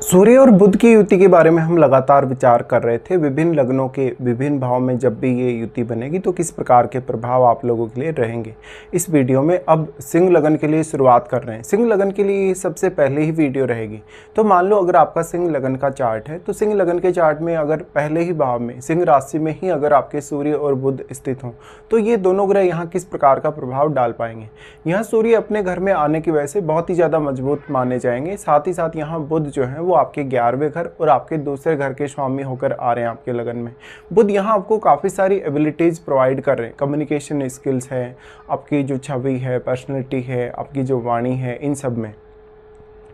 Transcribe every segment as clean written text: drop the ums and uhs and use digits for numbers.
सूर्य और बुध की युति के बारे में हम लगातार विचार कर रहे थे। विभिन्न लग्नों के विभिन्न भाव में जब भी ये युति बनेगी तो किस प्रकार के प्रभाव आप लोगों के लिए रहेंगे। इस वीडियो में अब सिंह लगन के लिए शुरुआत कर रहे हैं। सिंह लगन के लिए सबसे पहले ही वीडियो रहेगी। तो मान लो अगर आपका सिंह लगन का चार्ट है तो सिंह लगन के चार्ट में अगर पहले ही भाव में सिंह राशि में ही अगर आपके सूर्य और बुध स्थित हों तो ये दोनों ग्रह यहाँ किस प्रकार का प्रभाव डाल पाएंगे। यहाँ सूर्य अपने घर में आने की वजह से बहुत ही ज़्यादा मजबूत माने जाएंगे। साथ ही साथ यहाँ बुध जो है वो आपके 11वें घर और आपके दूसरे घर के स्वामी होकर आ रहे हैं आपके लगन में। बुध यहाँ आपको काफ़ी सारी एबिलिटीज़ प्रोवाइड कर रहे हैं। कम्युनिकेशन स्किल्स है, आपकी जो छवि है, पर्सनैलिटी है, आपकी जो वाणी है, इन सब में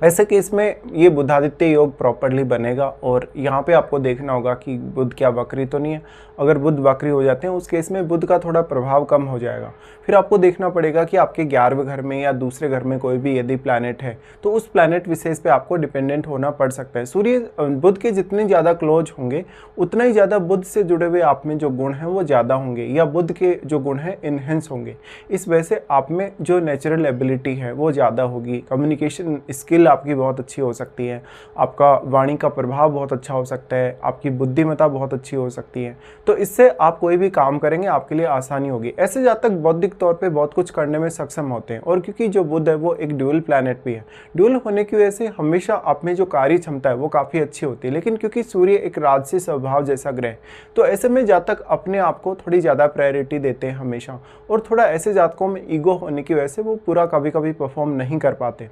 ऐसे केस में ये बुधादित्य योग प्रॉपरली बनेगा। और यहाँ पे आपको देखना होगा कि बुध क्या वक्री तो नहीं है। अगर बुध वक्री हो जाते हैं उस केस में बुध का थोड़ा प्रभाव कम हो जाएगा। फिर आपको देखना पड़ेगा कि आपके 11वें घर में या दूसरे घर में कोई भी यदि प्लैनेट है तो उस प्लैनेट विशेष पे आपको डिपेंडेंट होना पड़ सकता है। सूर्य बुध के जितने ज़्यादा क्लोज होंगे उतना ही ज़्यादा बुध से जुड़े हुए आप में जो गुण हैं वो ज़्यादा होंगे या बुध के जो गुण हैं इनहेंस होंगे। इस वजह से आप में जो नेचुरल एबिलिटी है वो ज़्यादा होगी। कम्युनिकेशन स्किल आपकी बहुत अच्छी हो सकती है, आपका वाणी का प्रभाव बहुत अच्छा हो सकता है, आपकी बुद्धिमत्ता बहुत अच्छी हो सकती है। तो इससे आप कोई भी काम करेंगे आपके लिए आसानी होगी। ऐसे जातक बौद्धिक तौर पे बहुत कुछ करने में सक्षम होते हैं। और क्योंकि जो बुध है वो एक ड्यूअल प्लैनेट भी है, ड्यूअल होने की वजह से हमेशा आप में जो कार्य क्षमता है वो काफ़ी अच्छी होती है। लेकिन क्योंकि सूर्य एक राजसी स्वभाव जैसा ग्रह है तो ऐसे में जातक अपने आप को थोड़ी ज़्यादा प्रायोरिटी देते हैं हमेशा। और थोड़ा ऐसे जातकों में ईगो होने की वजह से वो पूरा कभी कभी परफॉर्म नहीं कर पाते।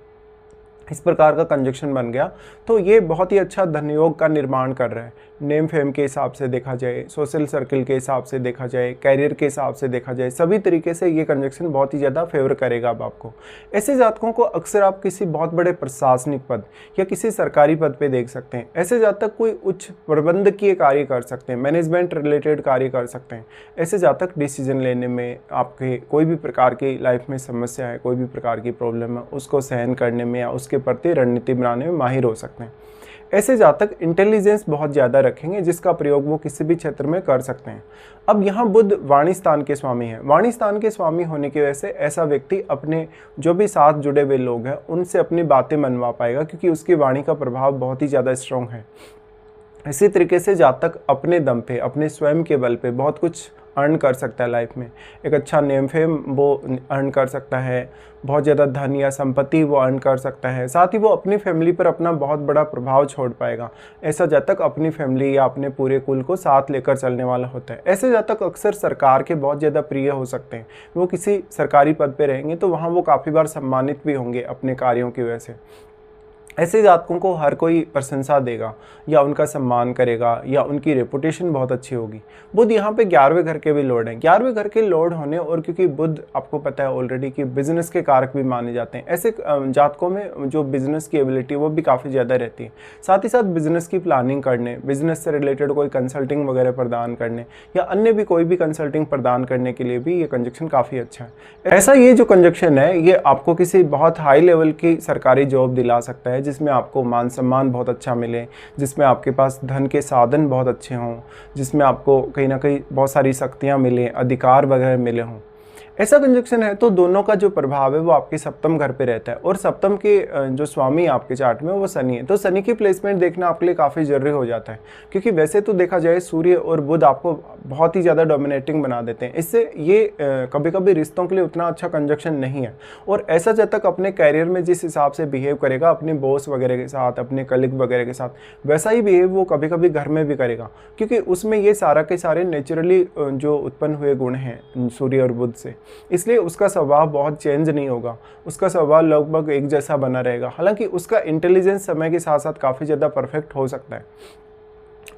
इस प्रकार का कंजक्शन बन गया तो ये बहुत ही अच्छा धनयोग का निर्माण कर रहा है। नेम फेम के हिसाब से देखा जाए, सोशल सर्कल के हिसाब से देखा जाए, कैरियर के हिसाब से देखा जाए, सभी तरीके से ये कंजक्शन बहुत ही ज़्यादा फेवर करेगा अब आपको। ऐसे जातकों को अक्सर आप किसी बहुत बड़े प्रशासनिक पद या किसी सरकारी पद पे देख सकते हैं। ऐसे जातक कोई उच्च प्रबंधकीय कार्य कर सकते हैं, मैनेजमेंट रिलेटेड कार्य कर सकते हैं। ऐसे जातक डिसीजन लेने में, आपके कोई भी प्रकार की लाइफ में समस्या है, कोई भी प्रकार की प्रॉब्लम है, उसको सहन करने में या उसके प्रति रणनीति बनाने में माहिर हो सकते हैं। ऐसे जातक इंटेलिजेंस बहुत ज़्यादा रखेंगे जिसका प्रयोग वो किसी भी क्षेत्र में कर सकते हैं। अब यहाँ बुध वाणी स्थान के स्वामी है। वाणी स्थान के स्वामी होने की वजह से ऐसा व्यक्ति अपने जो भी साथ जुड़े हुए लोग हैं उनसे अपनी बातें मनवा पाएगा क्योंकि उसकी वाणी का प्रभाव बहुत ही ज़्यादा स्ट्रॉन्ग है। इसी तरीके से जातक अपने दम पे, अपने स्वयं के बल पे बहुत कुछ अर्न कर सकता है लाइफ में। एक अच्छा नेम फेम वो अर्न कर सकता है, बहुत ज़्यादा धन या संपत्ति वो अर्न कर सकता है। साथ ही वो अपनी फैमिली पर अपना बहुत बड़ा प्रभाव छोड़ पाएगा। ऐसा जातक अपनी फैमिली या अपने पूरे कुल को साथ लेकर चलने वाला होता है। ऐसे जातक अक्सर सरकार के बहुत ज़्यादा प्रिय हो सकते हैं। वो किसी सरकारी पद पे रहेंगे तो वहाँ वो काफ़ी बार सम्मानित भी होंगे अपने कार्यों की वजह से। ऐसे जातकों को हर कोई प्रशंसा देगा या उनका सम्मान करेगा या उनकी रेपुटेशन बहुत अच्छी होगी। बुध यहाँ पे 11वें घर के भी लॉर्ड हैं। 11वें घर के लॉर्ड होने और क्योंकि बुध आपको पता है ऑलरेडी कि बिजनेस के कारक भी माने जाते हैं, ऐसे जातकों में जो बिजनेस की एबिलिटी वो भी काफ़ी ज़्यादा रहती है। साथ ही साथ बिजनेस की प्लानिंग करने, बिजनेस से रिलेटेड कोई कंसल्टिंग वगैरह प्रदान करने या अन्य भी कोई भी कंसल्टिंग प्रदान करने के लिए भी ये कंजक्शन काफ़ी अच्छा है। ऐसा ये जो कंजक्शन है ये आपको किसी बहुत हाई लेवल की सरकारी जॉब दिला सकता है जिसमें आपको मान सम्मान बहुत अच्छा मिले, जिसमें आपके पास धन के साधन बहुत अच्छे हों, जिसमें आपको कहीं ना कहीं बहुत सारी शक्तियाँ मिलें, अधिकार वगैरह मिले हों। ऐसा कंजक्शन है तो दोनों का जो प्रभाव है वो आपके सप्तम घर पे रहता है। और सप्तम के जो स्वामी आपके चार्ट में वो शनि है। तो शनि की प्लेसमेंट देखना आपके लिए काफ़ी जरूरी हो जाता है क्योंकि वैसे तो देखा जाए सूर्य और बुध आपको बहुत ही ज़्यादा डोमिनेटिंग बना देते हैं। इससे ये कभी कभी रिश्तों के लिए उतना अच्छा कंजक्शन नहीं है। और ऐसा जातक अपने कैरियर में जिस हिसाब से बिहेव करेगा अपने बॉस वगैरह के साथ, अपने कलीग वगैरह के साथ, वैसा ही बिहेव वो कभी कभी घर में भी करेगा क्योंकि उसमें ये सारा के सारे नेचुरली जो उत्पन्न हुए गुण हैं सूर्य और बुध से, इसलिए उसका स्वभाव बहुत चेंज नहीं होगा। उसका स्वभाव लगभग एक जैसा बना रहेगा। हालांकि उसका इंटेलिजेंस समय के साथ साथ काफ़ी ज़्यादा परफेक्ट हो सकता है।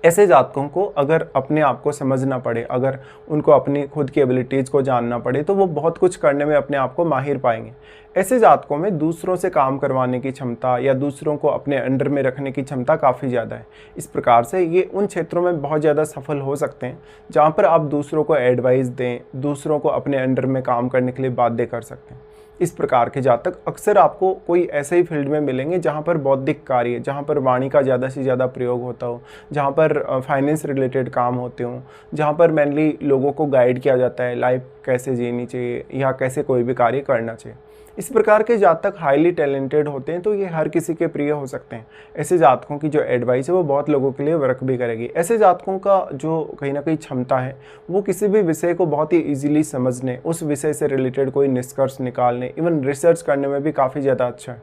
ऐसे जातकों को अगर अपने आप को समझना पड़े, अगर उनको अपनी खुद की एबिलिटीज़ को जानना पड़े तो वो बहुत कुछ करने में अपने आप को माहिर पाएंगे। ऐसे जातकों में दूसरों से काम करवाने की क्षमता या दूसरों को अपने अंडर में रखने की क्षमता काफ़ी ज़्यादा है। इस प्रकार से ये उन क्षेत्रों में बहुत ज़्यादा सफल हो सकते हैं जहाँ पर आप दूसरों को एडवाइस दें, दूसरों को अपने अंडर में काम करने के लिए बाध्य कर सकते हैं। इस प्रकार के जातक अक्सर आपको कोई ऐसे ही फील्ड में मिलेंगे जहाँ पर बौद्धिक कार्य, जहाँ पर वाणी का ज़्यादा से ज़्यादा प्रयोग होता हो, जहाँ पर फाइनेंस रिलेटेड काम होते हों, जहाँ पर मेनली लोगों को गाइड किया जाता है, लाइफ कैसे जीनी चाहिए या कैसे कोई भी कार्य करना चाहिए। इस प्रकार के जातक हाईली टैलेंटेड होते हैं तो ये हर किसी के प्रिय हो सकते हैं। ऐसे जातकों की जो एडवाइस है वो बहुत लोगों के लिए वर्क भी करेगी। ऐसे जातकों का जो कहीं ना कहीं क्षमता है वो किसी भी विषय को बहुत ही इजीली समझने, उस विषय से रिलेटेड कोई निष्कर्ष निकालने, इवन रिसर्च करने में भी काफ़ी ज़्यादा अच्छा है।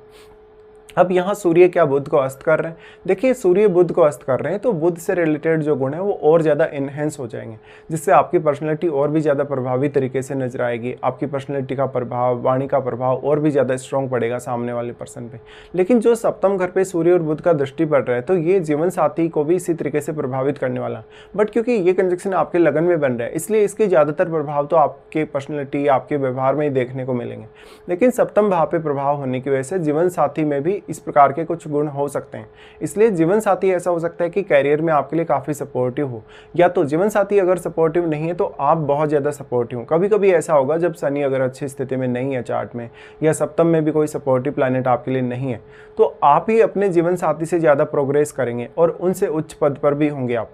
अब यहाँ सूर्य क्या बुध को अस्त कर रहे हैं? देखिए, सूर्य बुध को अस्त कर रहे हैं तो बुध से रिलेटेड जो गुण है वो और ज़्यादा इन्हेंस हो जाएंगे, जिससे आपकी पर्सनैलिटी और भी ज़्यादा प्रभावी तरीके से नजर आएगी। आपकी पर्सनैलिटी का प्रभाव, वाणी का प्रभाव और भी ज़्यादा स्ट्रॉन्ग पड़ेगा सामने वाले पर्सन पे। लेकिन जो सप्तम घर पे सूर्य और बुध का दृष्टि पड़ रहा है तो ये जीवन साथी को भी इसी तरीके से प्रभावित करने वाला। बट क्योंकि ये कंजक्शन आपके लगन में बन रहा है इसलिए इसके ज़्यादातर प्रभाव तो आपके पर्सनैलिटी, आपके व्यवहार में ही देखने को मिलेंगे। लेकिन सप्तम भाव पे प्रभाव होने की वजह से जीवन साथी में भी इस प्रकार के कुछ गुण हो सकते हैं। इसलिए जीवन साथी ऐसा हो सकता है कि कैरियर में आपके लिए काफी सपोर्टिव हो, या तो जीवन साथी अगर सपोर्टिव नहीं है तो आप बहुत ज्यादा सपोर्टिव हो। कभी कभी ऐसा होगा जब शनि अगर अच्छी स्थिति में नहीं है चार्ट में, या सप्तम में भी कोई सपोर्टिव प्लैनेट आपके लिए नहीं है, तो आप ही अपने जीवन साथी से ज्यादा प्रोग्रेस करेंगे और उनसे उच्च पद पर भी होंगे आप।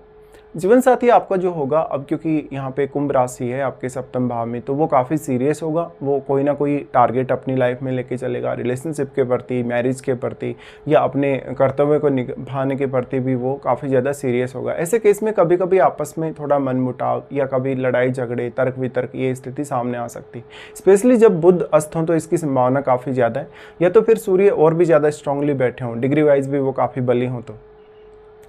जीवन साथी आपका जो होगा, अब क्योंकि यहाँ पे कुंभ राशि है आपके सप्तम भाव में, तो वो काफ़ी सीरियस होगा। वो कोई ना कोई टारगेट अपनी लाइफ में लेके चलेगा, रिलेशनशिप के प्रति, मैरिज के प्रति या अपने कर्तव्य को निभाने के प्रति भी वो काफ़ी ज़्यादा सीरियस होगा। ऐसे केस में कभी कभी आपस में थोड़ा मनमुटाव या कभी लड़ाई झगड़े, तर्क वितर्क, ये स्थिति सामने आ सकती है। स्पेशली जब बुध अस्त हों तो इसकी संभावना काफ़ी ज़्यादा है, या तो फिर सूर्य और भी ज़्यादा स्ट्रांगली बैठे हों, डिग्री वाइज भी वो काफ़ी बली हों। तो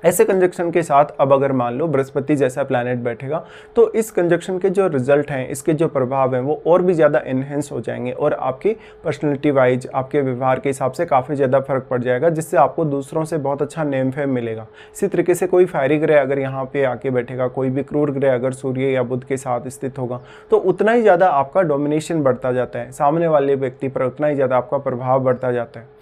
ऐसे कंजक्शन के साथ अब अगर मान लो बृहस्पति जैसा प्लैनेट बैठेगा तो इस कंजक्शन के जो रिजल्ट हैं, इसके जो प्रभाव हैं वो और भी ज़्यादा इन्हेंस हो जाएंगे और आपकी पर्सनैलिटी वाइज, आपके व्यवहार के हिसाब से काफ़ी ज़्यादा फर्क पड़ जाएगा, जिससे आपको दूसरों से बहुत अच्छा नेम फेम मिलेगा। इसी तरीके से कोई फायरी ग्रह अगर यहाँ पे आके बैठेगा, कोई भी क्रूर ग्रह अगर सूर्य या बुध के साथ स्थित होगा तो उतना ही ज़्यादा आपका डोमिनेशन बढ़ता जाता है, सामने वाले व्यक्ति पर उतना ही ज़्यादा आपका प्रभाव बढ़ता जाता है।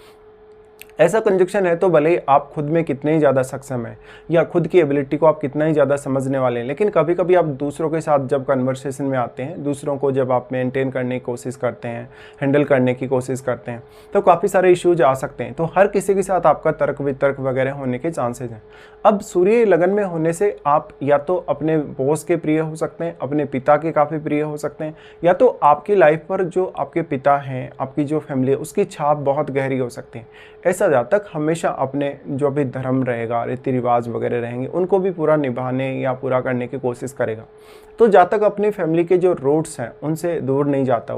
ऐसा कंजक्शन है तो भले ही आप खुद में कितने ही ज़्यादा सक्षम हैं या खुद की एबिलिटी को आप कितना ही ज़्यादा समझने वाले हैं, लेकिन कभी कभी आप दूसरों के साथ जब कन्वर्सेशन में आते हैं, दूसरों को जब आप मेंटेन करने की कोशिश करते हैं, हैंडल करने की कोशिश करते हैं, तो काफ़ी सारे इश्यूज आ सकते हैं। तो हर किसी के साथ आपका तर्क वितर्क वगैरह होने के चांसेज हैं। अब सूर्य लगन में होने से आप या तो अपने बॉस के प्रिय हो सकते हैं, अपने पिता के काफ़ी प्रिय हो सकते हैं, या तो आपकी लाइफ पर जो आपके पिता हैं, आपकी जो फैमिली है, उसकी छाप बहुत गहरी हो सकती है। ऐसा जातक हमेशा अपने जो भी धर्म रहेगा, रीति रिवाज वगैरह रहेंगे, उनको भी पूरा निभाने या पूरा करने की कोशिश करेगा। तो जातक अपनी फैमिली के जो रूट्स हैं उनसे दूर नहीं जाता,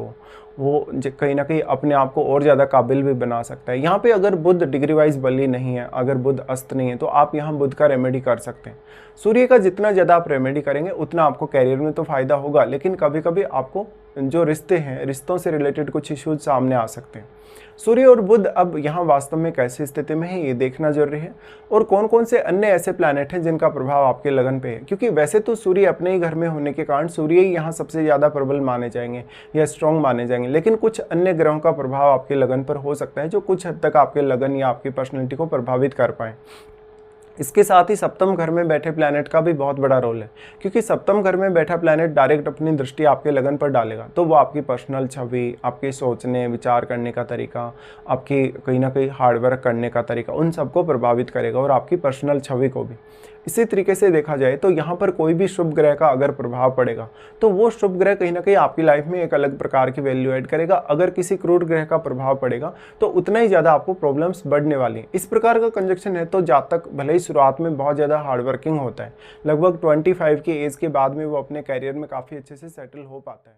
वो कहीं ना कहीं अपने आप को और ज़्यादा काबिल भी बना सकता है। यहाँ पे अगर बुध डिग्री वाइज बली नहीं है, अगर बुध अस्त नहीं है, तो आप यहाँ बुध का रेमेडी कर सकते हैं। सूर्य का जितना ज़्यादा आप रेमेडी करेंगे उतना आपको कैरियर में तो फ़ायदा होगा, लेकिन कभी कभी आपको जो रिश्ते हैं, रिश्तों से रिलेटेड कुछ इश्यूज सामने आ सकते हैं। सूर्य और बुध अब यहाँ वास्तव में कैसी स्थिति में है ये देखना जरूरी है, और कौन कौन से अन्य ऐसे प्लैनेट हैं जिनका प्रभाव आपके लगन पे है। क्योंकि वैसे तो सूर्य अपने ही घर में होने के कारण सूर्य ही यहाँ सबसे ज़्यादा प्रबल माने जाएंगे या स्ट्रॉन्ग माने जाएंगे, लेकिन कुछ अन्य ग्रहों का प्रभाव आपके लगन पर हो सकता है जो कुछ हद तक आपके लगन या आपकी पर्सनैलिटी को प्रभावित कर पाए। इसके साथ ही सप्तम घर में बैठे प्लैनेट का भी बहुत बड़ा रोल है, क्योंकि सप्तम घर में बैठा प्लैनेट डायरेक्ट अपनी दृष्टि आपके लगन पर डालेगा, तो वो आपकी पर्सनल छवि, आपके सोचने विचार करने का तरीका, आपकी कहीं ना कहीं हार्डवर्क करने का तरीका, उन सबको प्रभावित करेगा और आपकी पर्सनल छवि को भी। इसी तरीके से देखा जाए तो यहाँ पर कोई भी शुभ ग्रह का अगर प्रभाव पड़ेगा तो वो शुभ ग्रह कहीं ना कहीं आपकी लाइफ में एक अलग प्रकार की वैल्यू ऐड करेगा। अगर किसी क्रूर ग्रह का प्रभाव पड़ेगा तो उतना ही ज़्यादा आपको प्रॉब्लम्स बढ़ने वाली हैं। इस प्रकार का कंजक्शन है तो जातक भले ही शुरुआत में बहुत ज़्यादा हार्डवर्किंग होता है, लगभग 25 की एज के बाद में वो अपने कैरियर में काफ़ी अच्छे से सेटल हो पाता है।